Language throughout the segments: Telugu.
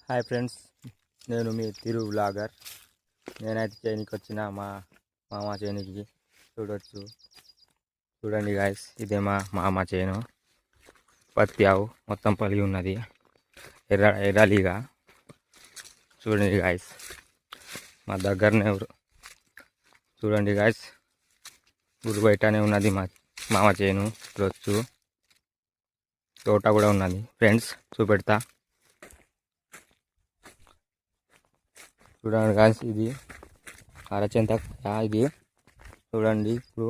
హాయ్ ఫ్రెండ్స్, నేను మీ తిరు వ్లాగర్. నేనైతే చేనికి వచ్చిన మా మామ చేనికి చూడండి గాయస్, ఇదే మా మామ చేను. పత్తి ఆవు మొత్తం పలిగి ఉన్నది, ఎర్రలీగా. చూడండి గాయస్, మా దగ్గరనే చూడండి గాయస్, ఊరు బయటనే ఉన్నది మా మామ చేను. చూడొచ్చు, తోట కూడా ఉన్నది ఫ్రెండ్స్, చూపెడతా. చూడండి గాయస్, ఇది అరచెంత ఇది. చూడండి, ఇప్పుడు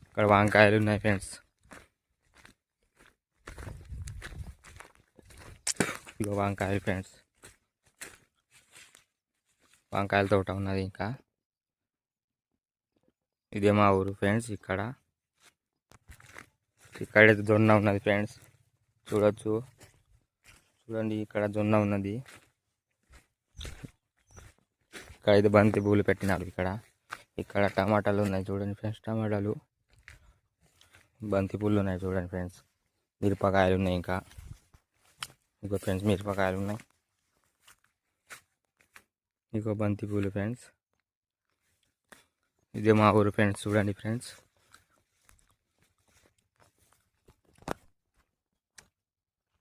ఇక్కడ వంకాయలు ఉన్నాయి ఫ్రెండ్స్. ఇగో వంకాయలు ఫ్రెండ్స్, వంకాయల తోట ఉన్నది. ఇంకా ఇదే మా ఊరు ఫ్రెండ్స్. ఇక్కడైతే జొన్న ఉన్నది ఫ్రెండ్స్, చూడొచ్చు. చూడండి, ఇక్కడ జొన్న ఉన్నది. ఇక్కడ అయితే బంతి పూలు పెట్టినారు. ఇక్కడ టమాటాలు ఉన్నాయి చూడండి ఫ్రెండ్స్. టమాటాలు, బంతి పూలు ఉన్నాయి చూడండి ఫ్రెండ్స్. మిరపకాయలు ఉన్నాయి. ఇంకా ఇంకో ఫ్రెండ్స్, మిరపకాయలు ఉన్నాయి. ఇంకో బంతి పూలు ఫ్రెండ్స్. ఇదే మా ఊరు ఫ్రెండ్స్. చూడండి ఫ్రెండ్స్,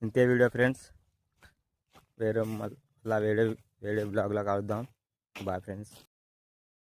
ఇంతే వీడియో ఫ్రెండ్స్. వేరే బ్లాగ్లో కలుద్దాం. Bye friends.